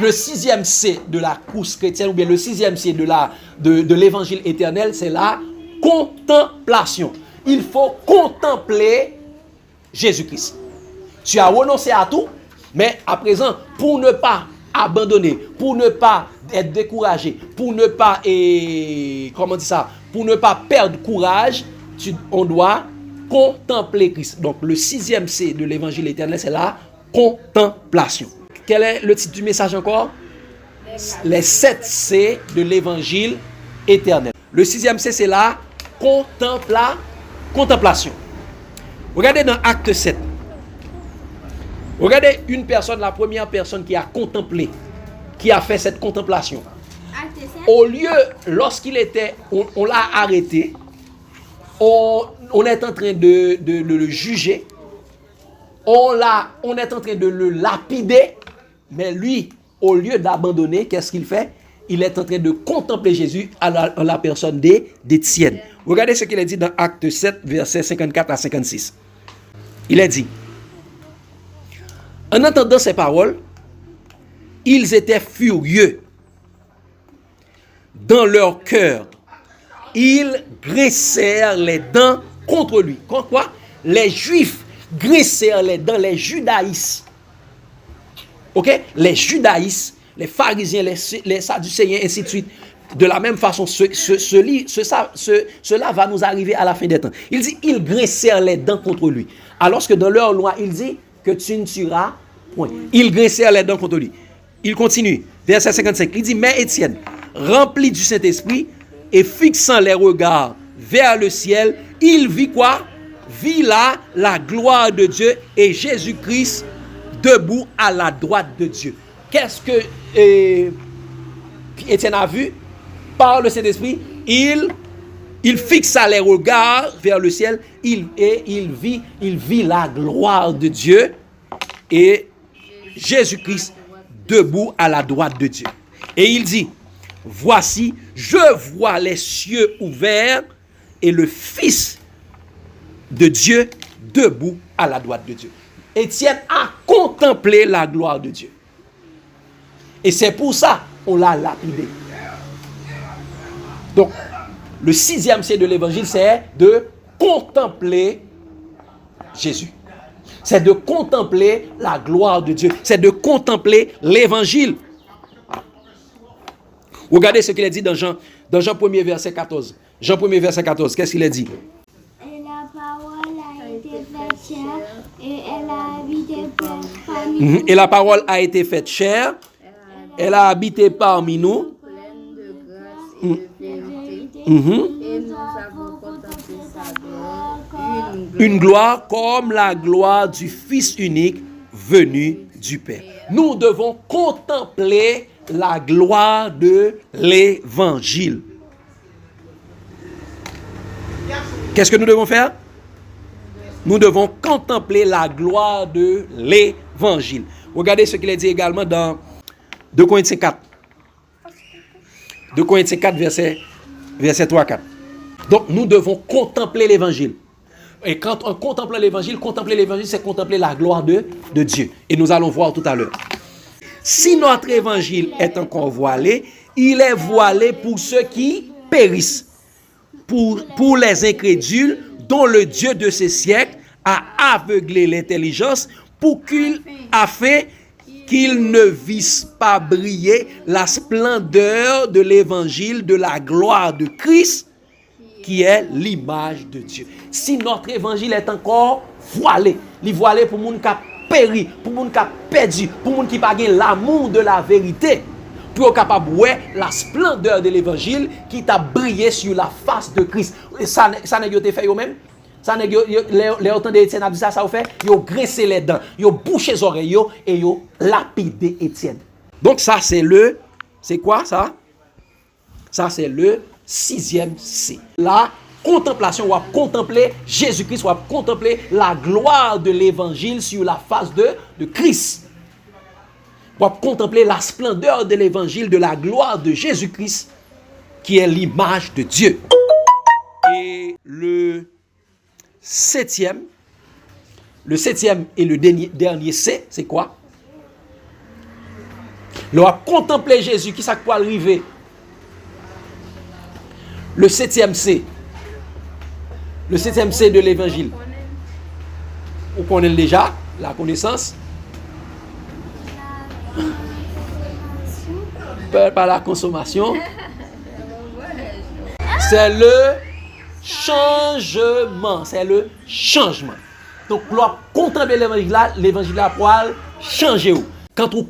le sixième C de la course chrétienne, ou bien le sixième C de l'évangile éternel, c'est la contemplation. Il faut contempler Jésus-Christ. Tu as renoncé à tout, mais à présent, pour ne pas abandonner, pour ne pas être découragé, pour ne pas, pour ne pas perdre courage, on doit contempler Christ. Donc, le sixième C de l'évangile éternel, c'est la contemplation. Quel est le titre du message encore? Les 7 C de l'évangile éternel. Le sixième C, c'est la contemplation. Regardez dans Acte 7. Regardez une personne, la première personne qui a contemplé, qui a fait cette contemplation. Au lieu, lorsqu'il était, on l'a arrêté, on est en train de le juger, on est en train de le lapider, mais lui, au lieu d'abandonner, qu'est-ce qu'il fait? Il est en train de contempler Jésus en la personne d'Étienne. Regardez ce qu'il a dit dans Acte 7, versets 54 à 56. Il a dit, en entendant ces paroles, ils étaient furieux dans leur cœur. Ils graissèrent les dents contre lui. Quoi? Les Juifs graissèrent les dents, les judaïstes. Ok? Les judaïstes, les pharisiens, les sadducéens, ainsi de suite. De la même façon, cela va nous arriver à la fin des temps. Il dit, ils graissèrent les dents contre lui. Alors que dans leur loi, il dit que tu ne tueras point. Ils graissèrent les dents contre lui. Il continue, verset 55. Il dit, mais Étienne, rempli du Saint-Esprit et fixant les regards vers le ciel, il vit quoi? Vit là la gloire de Dieu et Jésus-Christ debout à la droite de Dieu. Qu'est-ce que Étienne a vu? Par le Saint-Esprit, il fixa les regards vers le ciel, il vit la gloire de Dieu et Jésus-Christ debout à la droite de Dieu. Et il dit, voici, je vois les cieux ouverts et le Fils de Dieu debout à la droite de Dieu. Étienne a contemplé la gloire de Dieu. Et c'est pour ça qu'on l'a lapidé. Donc, le sixième C de l'évangile, c'est de contempler Jésus. C'est de contempler la gloire de Dieu. C'est de contempler l'évangile. Regardez ce qu'il a dit dans Jean 1er, verset 14. Jean 1er, verset 14, qu'est-ce qu'il a dit? Et la parole a été faite chair et elle a habité parmi nous. Et la parole a été faite chair. Elle a habité parmi nous. Pleine de grâce et de vérité. Et nous avons contemplé sa gloire, Une gloire comme la gloire du Fils unique venu du Père. Nous devons contempler la gloire de l'évangile. Qu'est-ce que nous devons faire? Nous devons contempler la gloire de l'évangile. Regardez ce qu'il est dit également dans 2 Corinthiens 4. 2 Corinthiens 4, verset 3 à 4. Donc, nous devons contempler l'évangile. Et quand on contemple l'évangile, c'est contempler la gloire de Dieu. Et nous allons voir tout à l'heure. Si notre évangile est encore voilé, il est voilé pour ceux qui périssent. Pour les incrédules dont le Dieu de ces siècles a aveuglé l'intelligence afin qu'ils ne vissent pas briller la splendeur de l'évangile de la gloire de Christ qui est l'image de Dieu. Si notre évangile est encore voilé, il est voilé pour les gens qui ont péri, pour les gens qui ont perdu, pour les gens qui n'ont pas l'amour de la vérité, pour être capable de voir la splendeur de l'évangile qui t'a brillé sur la face de Christ. Ça n'a pas été fait eux-mêmes. Ça n'a les autant d'Étienne a dit ça, ça a fait. Ils ont graissé les dents, ils ont bouché les oreilles et ils ont lapidé Étienne. Donc ça c'est quoi ça? Ça c'est le 6e C. La contemplation, on va contempler Jésus-Christ, on va contempler la gloire de l'évangile sur la face de Christ. On va contempler la splendeur de l'évangile, de la gloire de Jésus-Christ, qui est l'image de Dieu. Et le 7e et le dernier C, c'est quoi? On va contempler Jésus, qui ça peut arriver? Le 7e C. Le 7e C de l'évangile. On connaît déjà la connaissance. Par la consommation. C'est le changement. C'est le changement. Donc, l'on contempler l'évangile là pour changer. Quand on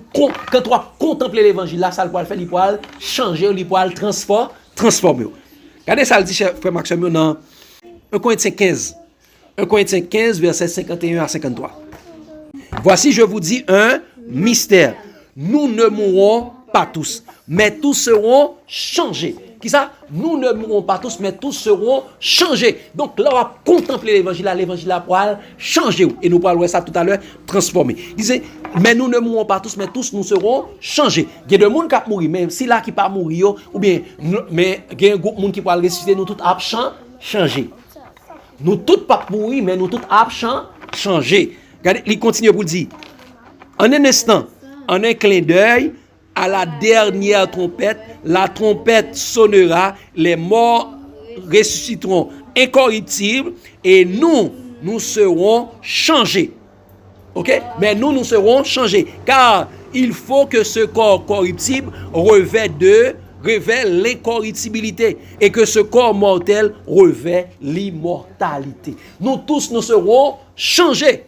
contempler l'évangile là, ça va faire, il va changer, il va transformer. Regardez ça, le dit frère Maxime dans 1 Corinthiens 15. 1 Corinthiens 15, versets 51 à 53. Voici, je vous dis un mystère. Nous ne mourrons pas tous, mais tous seront changés. Qui ça? Nous ne mourrons pas tous, mais tous seront changés. Donc là, on va contempler l'évangile là pour changer. Et nous parlerons ça tout à l'heure, transformer. Il disait, mais nous ne mourrons pas tous, mais tous nous serons changés. Il y a des gens qui vont mourir, même si là qui pas mourir, ou bien, mais il y a un groupe de gens qui vont ressusciter, nous tous avons changé. Nous tous pas mourir, mais nous tous avons changé. Regardez, il continue pour dire, en un instant, en un clin d'œil, à la dernière trompette, la trompette sonnera, les morts ressusciteront incorruptibles et nous serons changés. Ok? Mais nous serons changés. Car il faut que ce corps corruptible revêt l'incorruptibilité et que ce corps mortel revêt l'immortalité. Nous tous, nous serons changés.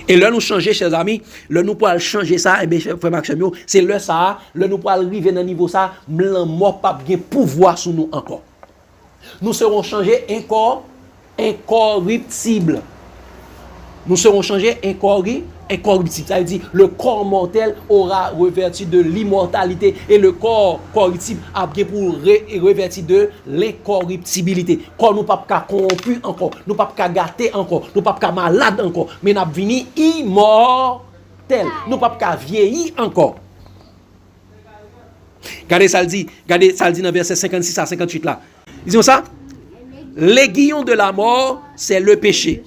Et là, nous changer, chers amis, là, nous pourrons changer ça, et bien, frère Maxime, c'est là, ça, là, nous pourrons arriver dans le niveau ça, blanc, mort, pas bien pouvoir sur nous encore. Nous serons changés incorruptibles. Nous serons changés incorruptibles. Ça veut dire, le corps mortel aura revêtu de l'immortalité et le corps corruptible a bien pour revêtir de l'incorruptibilité. Quand nous ne sommes pas corrompus encore, nous ne sommes pas gâtés encore, nous ne sommes pas malades encore, mais nous sommes venus immortels. Nous ne sommes pas vieillis encore. Regardez ça le dit dans verset 56 à 58 là. Disons ça. L'aiguillon de la mort, c'est le péché.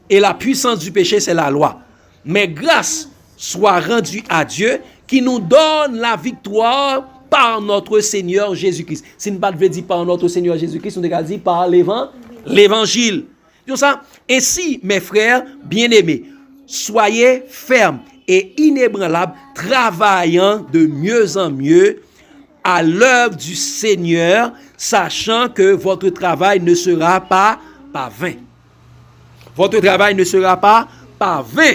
Et la puissance du péché, c'est la loi. Mais grâce soit rendue à Dieu qui nous donne la victoire par notre Seigneur Jésus-Christ. Si nous ne veut dire par notre Seigneur Jésus-Christ, on devrait dire par l'évangile. Ça, ainsi, mes frères bien-aimés, soyez fermes et inébranlables, travaillant de mieux en mieux à l'œuvre du Seigneur, sachant que votre travail ne sera pas vain. Votre travail ne sera pas vain.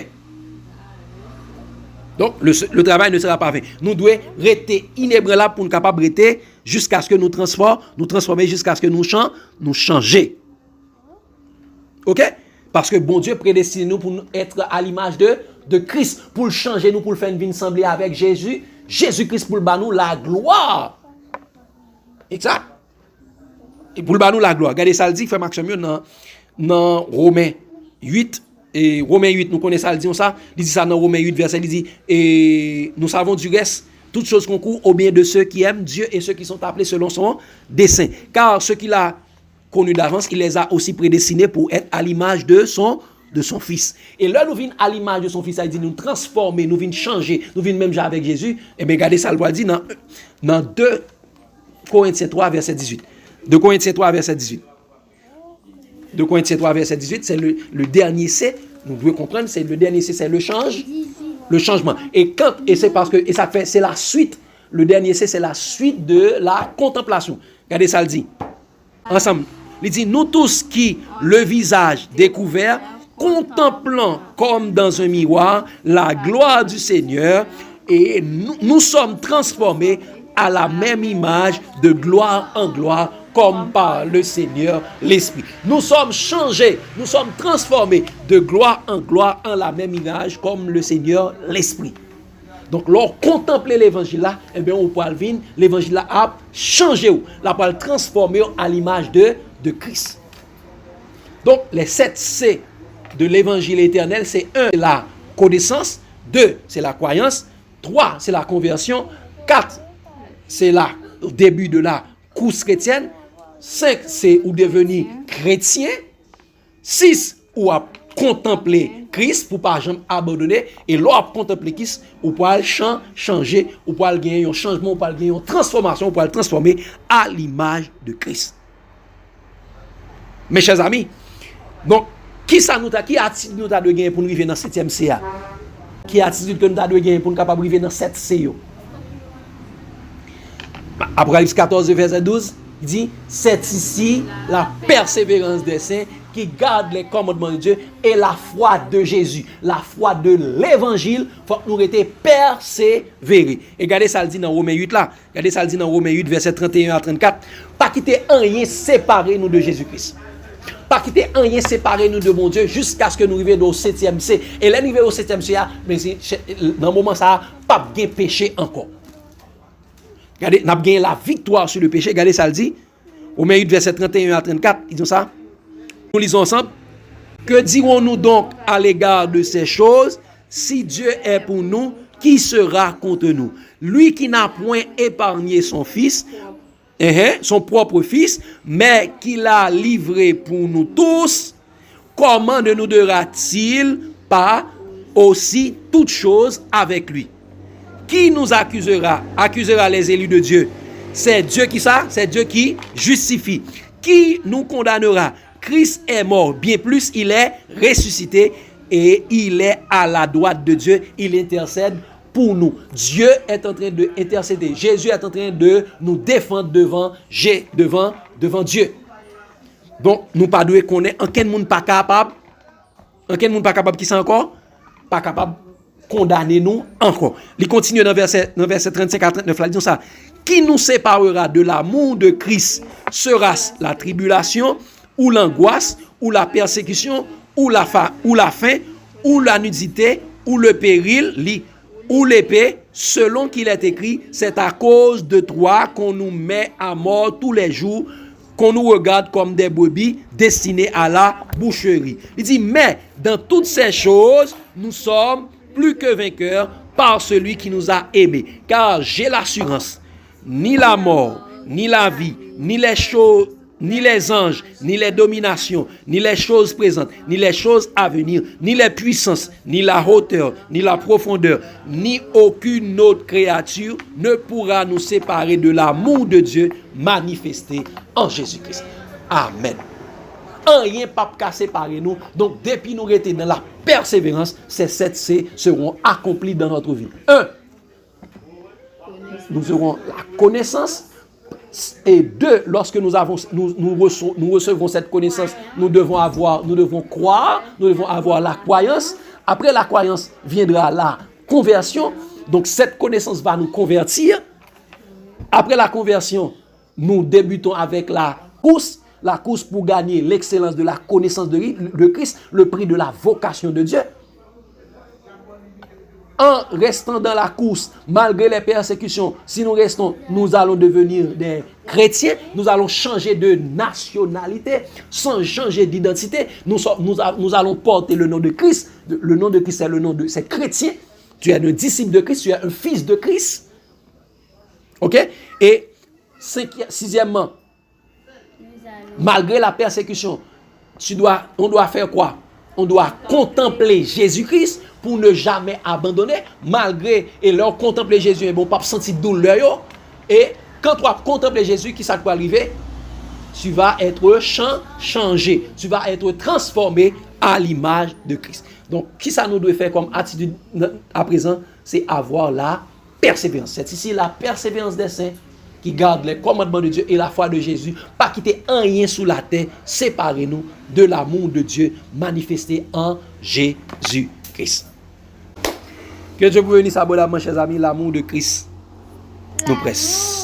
Donc, le travail ne sera pas vain. Nous devons rester inébranlables pour nous capables de rester jusqu'à ce que nous transformer jusqu'à ce que nous changer. Ok? Parce que bon Dieu prédestine nous pour nous être à l'image de Christ, pour le changer nous, pour le faire une vie semblée avec Jésus. Jésus-Christ pour le bas nous la gloire. Exact. Et pour le bas nous la gloire. Regardez ça le dit, frère Maxime, dans Romains 8. Et Romains 8, nous connaissons ça, il dit ça dans Romains 8, verset, il dit, et nous savons du reste, toutes choses concourent au bien de ceux qui aiment Dieu et ceux qui sont appelés selon son dessein. Car ceux qu'il a connus d'avance, il les a aussi prédestinés pour être à l'image de son Fils. Et là, nous venons à l'image de son Fils, il dit, nous transformer, nous venons changer, nous venons même avec Jésus. Et bien, regardez ça, le dit dans 2 Corinthiens 3, verset 18. 2 Corinthiens 3, verset 18. 2 Corinthiens 3, verset 18, c'est le dernier C. Nous devons comprendre, c'est le dernier C, c'est le changement. Et c'est parce que, et ça fait, c'est la suite. Le dernier C, c'est la suite de la contemplation. Regardez ça, le dit. Ensemble. Il dit, nous tous qui, le visage découvert, contemplant comme dans un miroir la gloire du Seigneur, et nous sommes transformés à la même image de gloire en gloire, comme par le Seigneur l'Esprit. Nous sommes changés, nous sommes transformés de gloire en la même image comme le Seigneur l'Esprit. Donc, lorsqu'on contemple l'évangile là, eh bien, on peut venir, l'évangile là a changé, la peut transformer à l'image de Christ. Donc, les 7 C de l'évangile éternel, c'est 1, la connaissance, 2, c'est la croyance, 3, c'est la conversion, 4, c'est le début de la course chrétienne, 5, c'est ou devenir chrétien. 6, ou à contempler Christ pour pas jamais abandonner. Et là, à contempler Christ, ou pour changer, ou pour gagner un changement, ou pour gagner une transformation, ou pour le transformer à l'image de Christ. Mes chers amis, donc, qui attitude nous a de gagner pour nous vivre dans 7e CA? Qui attitude que nous a de gagner pour nous capable vivre dans 7 CA? Apocalypse 14, verset 12. Il dit, c'est ici la persévérance des saints qui gardent les commandements de Dieu et la foi de Jésus, la foi de l'évangile, faut que nous restions persévérés. Et regardez ça le dit dans Romains 8 là. Regardez ça le dit dans Romains 8 verset 31 à 34. Pas quitter rien séparer nous de Jésus-Christ. Pas quitter rien séparer nous de mon Dieu jusqu'à ce que nous arrivions au 7e C. Et là nous arrivons au 7e C, mais dans le moment ça pas de péché encore. Regardez, nous avons gagné la victoire sur le péché. Regardez ça le dit. Romains 8, verset 31 à 34. Ils disent ça. Nous lisons ensemble. Que dirons-nous donc à l'égard de ces choses? Si Dieu est pour nous, qui sera contre nous? Lui qui n'a point épargné son fils, son propre fils, mais qui l'a livré pour nous tous, comment ne nous donnera-t-il pas aussi toutes choses avec lui? Qui nous accusera les élus de Dieu? C'est Dieu qui ça? C'est Dieu qui justifie. Qui nous condamnera? Christ est mort, bien plus il est ressuscité et il est à la droite de Dieu. Il intercède pour nous. Dieu est en train de intercéder. Jésus est en train de nous défendre devant Dieu. Donc, nous pas devons connaître en quel monde pas capable. En quel monde pas capable qui c'est encore? Pas capable condamner nous encore. Il continue dans verset 35 à 39, là, il dit ça. Qui nous séparera de l'amour de Christ? Sera-ce la tribulation, ou l'angoisse, ou la persécution, ou la faim, ou la nudité, ou le péril, ou l'épée, selon qu'il est écrit, c'est à cause de toi qu'on nous met à mort tous les jours, qu'on nous regarde comme des brebis destinées à la boucherie. Il dit, mais dans toutes ces choses, nous sommes plus que vainqueurs par celui qui nous a aimés. Car j'ai l'assurance, ni la mort, ni la vie, ni les choses, ni les anges, ni les dominations, ni les choses présentes, ni les choses à venir, ni les puissances, ni la hauteur, ni la profondeur, ni aucune autre créature ne pourra nous séparer de l'amour de Dieu manifesté en Jésus-Christ. Amen. rien pas séparer nous. Donc, depuis nous rester dans la persévérance, ces 7 C seront accomplis dans notre vie. 1. Nous aurons la connaissance. Et 2, lorsque nous recevons cette connaissance, nous devons croire, nous devons avoir la croyance. Après la croyance viendra la conversion. Donc cette connaissance va nous convertir. Après la conversion, nous débutons avec la course pour gagner l'excellence de la connaissance de Christ, le prix de la vocation de Dieu. En restant dans la course, malgré les persécutions, si nous restons, nous allons devenir des chrétiens, nous allons changer de nationalité, sans changer d'identité, nous allons porter le nom de Christ. Le nom de Christ, c'est le nom de ces chrétiens. Tu es un disciple de Christ, tu es un fils de Christ. Ok? Et sixièmement, malgré la persécution, on doit faire quoi? On doit contempler Jésus-Christ pour ne jamais abandonner, malgré et leur contempler Jésus, et bon, pas sentir douleur. Et quand tu vas contempler Jésus, qui ça peut arriver? Tu vas être changé, tu vas être transformé à l'image de Christ. Donc, qui ça nous doit faire comme attitude à présent? C'est avoir la persévérance. C'est ici la persévérance des saints qui gardent les commandements de Dieu et la foi de Jésus, pas quitter un rien sous la terre, séparez-nous de l'amour de Dieu manifesté en Jésus-Christ. Que Dieu vous bénisse abondamment, chers amis, l'amour de Christ nous presse.